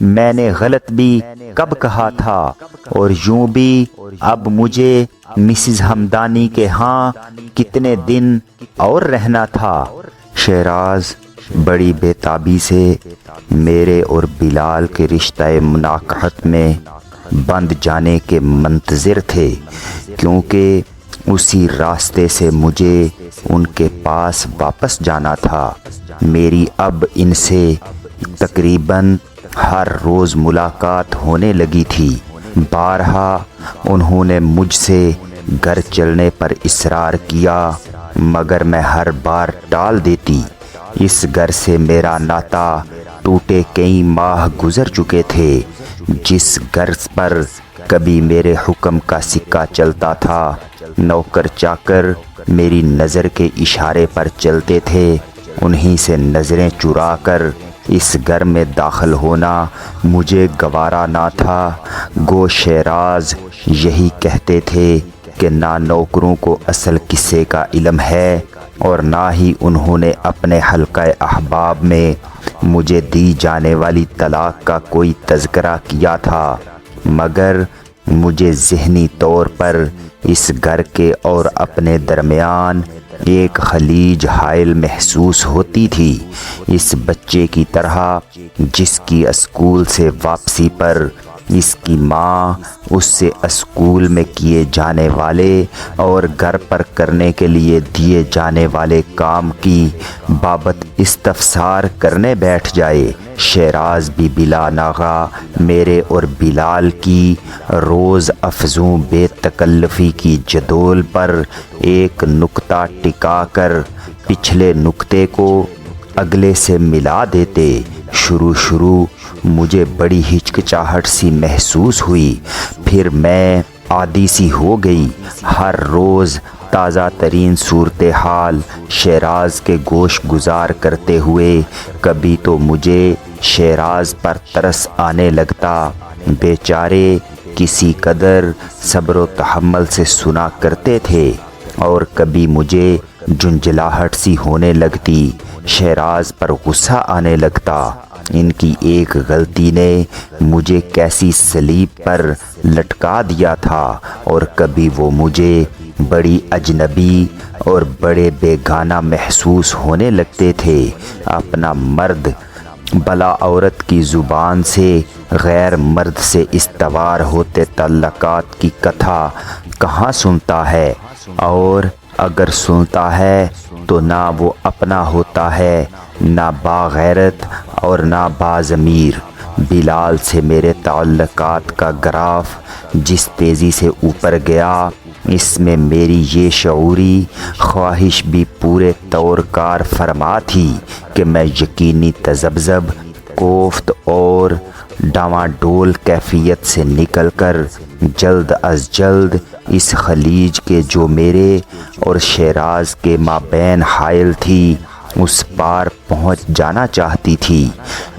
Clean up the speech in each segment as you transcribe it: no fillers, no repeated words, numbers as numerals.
میں نے غلط بھی کب کہا تھا، اور یوں بھی اب مجھے مسز ہمدانی کے ہاں کتنے دن اور رہنا تھا۔ شہراز بڑی بے تابی سے میرے اور بلال کے رشتہ مناکحت میں بند جانے کے منتظر تھے، کیونکہ اسی راستے سے مجھے ان کے پاس واپس جانا تھا۔ میری اب ان سے تقریباً ہر روز ملاقات ہونے لگی تھی۔ بارہا انہوں نے مجھ سے گھر چلنے پر اصرار کیا، مگر میں ہر بار ٹال دیتی۔ اس گھر سے میرا ناتا ٹوٹے کئی ماہ گزر چکے تھے۔ جس گھر پر کبھی میرے حکم کا سکہ چلتا تھا، نوکر چاکر میری نظر کے اشارے پر چلتے تھے، انہی سے نظریں چرا کر اس گھر میں داخل ہونا مجھے گوارا نہ تھا۔ گو شہراز یہی کہتے تھے کہ نہ نوکروں کو اصل قصے کا علم ہے، اور نہ ہی انہوں نے اپنے حلقہ احباب میں مجھے دی جانے والی طلاق کا کوئی تذکرہ کیا تھا، مگر مجھے ذہنی طور پر اس گھر کے اور اپنے درمیان ایک خلیج حائل محسوس ہوتی تھی، اس بچے کی طرح جس کی اسکول سے واپسی پر اس کی ماں اس سے اسکول میں کیے جانے والے اور گھر پر کرنے کے لیے دیے جانے والے کام کی بابت استفسار کرنے بیٹھ جائے۔ شہراز بھی بلا ناغہ میرے اور بلال کی روز افزوں بے تکلفی کی جدول پر ایک نقطہ ٹکا کر پچھلے نقطے کو اگلے سے ملا دیتے۔ شروع مجھے بڑی ہچکچاہٹ سی محسوس ہوئی، پھر میں عادی سی ہو گئی۔ ہر روز تازہ ترین صورتحال شہراز کے گوش گزار کرتے ہوئے کبھی تو مجھے شہراز پر ترس آنے لگتا، بیچارے کسی قدر صبر و تحمل سے سنا کرتے تھے، اور کبھی مجھے جھنجھلاہٹ سی ہونے لگتی، شہراز پر غصہ آنے لگتا۔ ان کی ایک غلطی نے مجھے کیسی صلیب پر لٹکا دیا تھا، اور کبھی وہ مجھے بڑی اجنبی اور بڑے بیگانہ محسوس ہونے لگتے تھے۔ اپنا مرد بلا عورت کی زبان سے غیر مرد سے استوار ہوتے تعلقات کی کتھا کہاں سنتا ہے، اور اگر سنتا ہے تو نہ وہ اپنا ہوتا ہے، نہ باغیرت اور نہ باضمیر۔ بلال سے میرے تعلقات کا گراف جس تیزی سے اوپر گیا، اس میں میری یہ شعوری خواہش بھی پورے طور کار فرما تھی کہ میں یقینی تذبذب، کوفت اور ڈاواڈول کیفیت سے نکل کر جلد از جلد اس خلیج کے جو میرے اور شہراز کے مابین حائل تھی اس پار پہنچ جانا چاہتی تھی،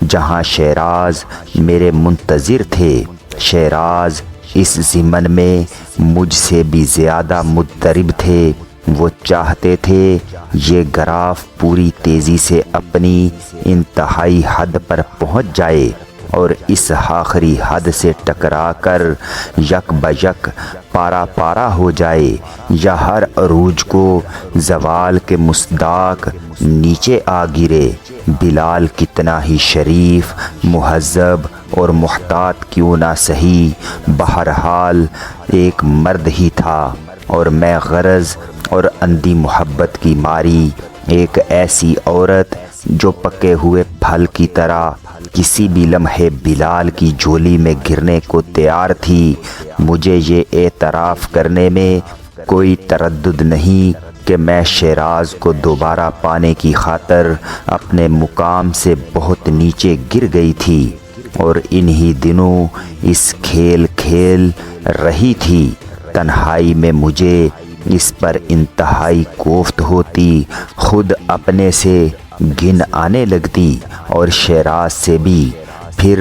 جہاں شہراز میرے منتظر تھے۔ شہراز اس ضمن میں مجھ سے بھی زیادہ مضطرب تھے۔ وہ چاہتے تھے یہ گراف پوری تیزی سے اپنی انتہائی حد پر پہنچ جائے، اور اس آخری حد سے ٹکرا کر یک بیک پارا پارا ہو جائے، یا ہر عروج کو زوال کے مصداق نیچے آ گرے۔ بلال کتنا ہی شریف، مہذب اور محتاط کیوں نہ سہی، بہرحال ایک مرد ہی تھا، اور میں غرض اور اندھی محبت کی ماری ایک ایسی عورت جو پکے ہوئے پھل کی طرح کسی بھی لمحے بلال کی جھولی میں گرنے کو تیار تھی۔ مجھے یہ اعتراف کرنے میں کوئی تردد نہیں کہ میں شہراز کو دوبارہ پانے کی خاطر اپنے مقام سے بہت نیچے گر گئی تھی، اور انہی دنوں اس کھیل کھیل رہی تھی۔ تنہائی میں مجھے اس پر انتہائی کوفت ہوتی، خود اپنے سے گن آنے لگتی اور شہراز سے بھی۔ پھر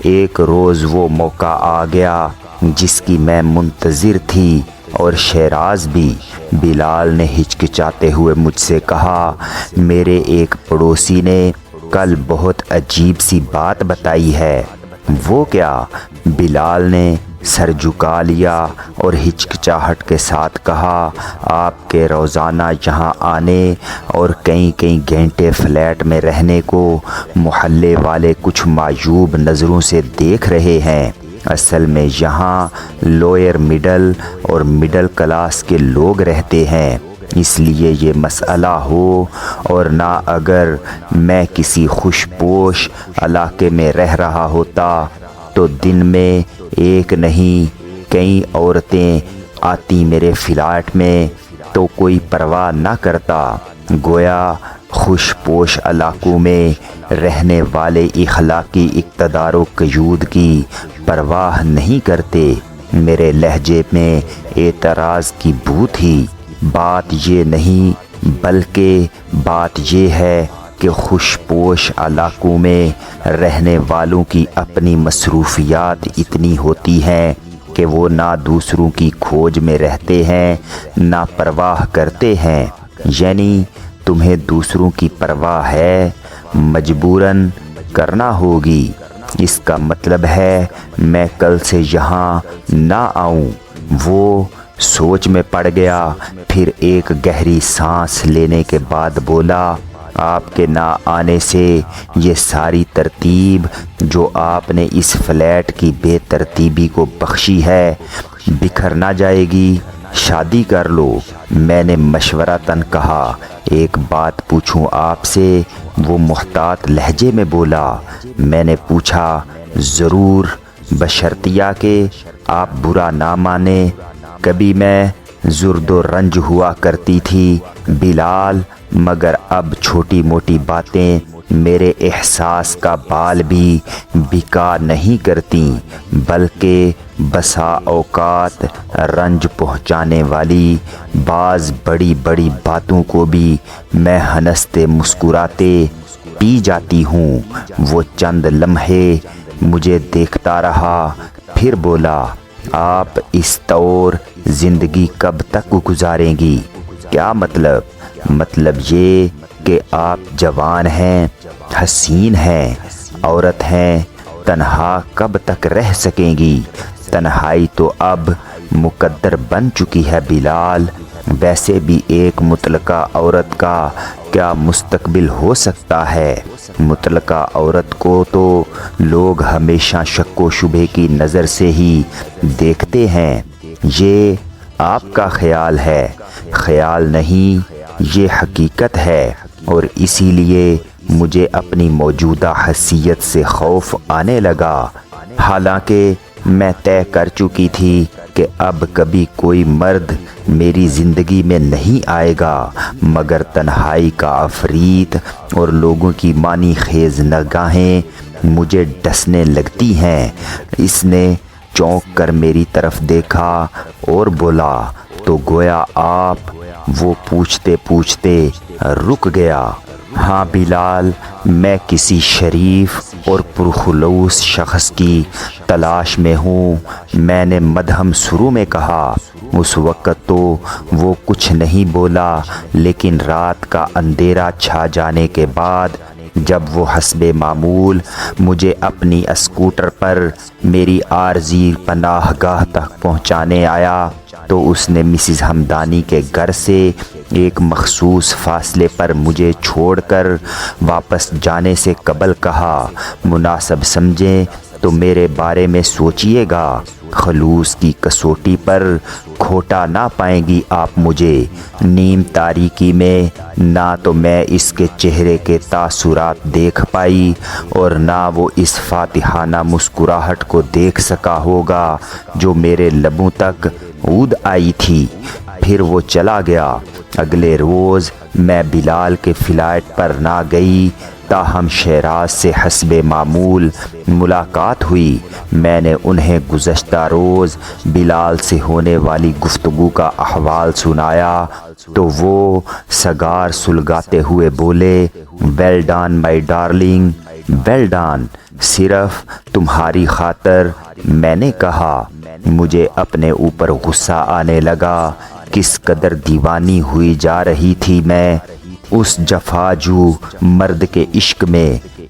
ایک روز وہ موقع آ گیا جس کی میں منتظر تھی، اور شہراز بھی۔ بلال نے ہچکچاتے ہوئے مجھ سے کہا، میرے ایک پڑوسی نے کل بہت عجیب سی بات بتائی ہے۔ وہ کیا؟ بلال نے سر جھکا لیا اور ہچکچاہٹ کے ساتھ کہا، آپ کے روزانہ یہاں آنے اور کئی گھنٹے فلیٹ میں رہنے کو محلے والے کچھ معیوب نظروں سے دیکھ رہے ہیں۔ اصل میں یہاں لوئر مڈل اور مڈل کلاس کے لوگ رہتے ہیں، اس لیے یہ مسئلہ ہو اور نہ اگر میں کسی خوش پوش علاقے میں رہ رہا ہوتا تو دن میں ایک نہیں کئی عورتیں آتی میرے فلیٹ میں تو کوئی پرواہ نہ کرتا۔ گویا خوش پوش علاقوں میں رہنے والے اخلاقی اقتدار و قیود کی پرواہ نہیں کرتے۔ میرے لہجے میں اعتراض کی بو تھی۔ بات یہ نہیں بلکہ بات یہ ہے کہ خوش پوش علاقوں میں رہنے والوں کی اپنی مصروفیات اتنی ہوتی ہیں کہ وہ نہ دوسروں کی کھوج میں رہتے ہیں نہ پرواہ کرتے ہیں۔ یعنی تمہیں دوسروں کی پرواہ ہے، مجبوراً کرنا ہوگی۔ اس کا مطلب ہے میں کل سے یہاں نہ آؤں۔ وہ سوچ میں پڑ گیا، پھر ایک گہری سانس لینے کے بعد بولا، آپ کے نہ آنے سے یہ ساری ترتیب جو آپ نے اس فلیٹ کی بے ترتیبی کو بخشی ہے بکھر نہ جائے گی؟ شادی کر لو۔ میں نے مشورتاً کہا، ایک بات پوچھوں آپ سے؟ وہ محتاط لہجے میں بولا۔ میں نے پوچھا، ضرور، بشرطیہ کہ آپ برا نہ مانیں۔ کبھی میں زرد و رنج ہوا کرتی تھی بلال، مگر اب چھوٹی موٹی باتیں میرے احساس کا بال بھی بکا نہیں کرتی، بلکہ بسا اوقات رنج پہنچانے والی بعض بڑی بڑی باتوں کو بھی میں ہنستے مسکراتے پی جاتی ہوں۔ وہ چند لمحے مجھے دیکھتا رہا، پھر بولا، آپ اس طور زندگی کب تک گزاریں گی؟ کیا مطلب؟ مطلب یہ کہ آپ جوان ہیں، حسین ہیں، عورت ہیں، تنہا کب تک رہ سکیں گی؟ تنہائی تو اب مقدر بن چکی ہے بلال۔ ویسے بھی ایک مطلقہ عورت کا کیا مستقبل ہو سکتا ہے؟ مطلقہ عورت کو تو لوگ ہمیشہ شک و شبہ کی نظر سے ہی دیکھتے ہیں۔ یہ آپ کا خیال ہے، خیال نہیں، یہ حقیقت ہے، اور اسی لیے مجھے اپنی موجودہ حیثیت سے خوف آنے لگا۔ حالانکہ میں طے کر چکی تھی کہ اب کبھی کوئی مرد میری زندگی میں نہیں آئے گا، مگر تنہائی کا عفریت اور لوگوں کی معنی خیز نگاہیں مجھے ڈسنے لگتی ہیں۔ اس نے چونک کر میری طرف دیکھا اور بولا، تو گویا آپ؟ وہ پوچھتے پوچھتے رک گیا۔ ہاں بلال، میں کسی شریف اور پرخلوص شخص کی تلاش میں ہوں، میں نے مدھم سروں میں کہا۔ اس وقت تو وہ کچھ نہیں بولا، لیکن رات کا اندھیرا چھا جانے کے بعد جب وہ حسب معمول مجھے اپنی اسکوٹر پر میری عارضی پناہ گاہ تک پہنچانے آیا تو اس نے مسز ہمدانی کے گھر سے ایک مخصوص فاصلے پر مجھے چھوڑ کر واپس جانے سے قبل کہا، مناسب سمجھیں تو میرے بارے میں سوچئے گا، خلوص کی کسوٹی پر کھوٹا نہ پائیں گی آپ مجھے۔ نیم تاریکی میں نہ تو میں اس کے چہرے کے تاثرات دیکھ پائی اور نہ وہ اس فاتحانہ مسکراہٹ کو دیکھ سکا ہوگا جو میرے لبوں تک عود آئی تھی۔ پھر وہ چلا گیا۔ اگلے روز میں بلال کے فلیٹ پر نہ گئی، تاہم شیراز سے حسب معمول ملاقات ہوئی۔ میں نے انہیں گزشتہ روز بلال سے ہونے والی گفتگو کا احوال سنایا تو وہ سگار سلگاتے ہوئے بولے، well done my darling, well done, صرف تمہاری خاطر۔ میں نے کہا، مجھے اپنے اوپر غصہ آنے لگا، کس قدر دیوانی ہوئی جا رہی تھی میں اس جفاجو مرد کے عشق میں۔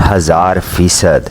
1000%।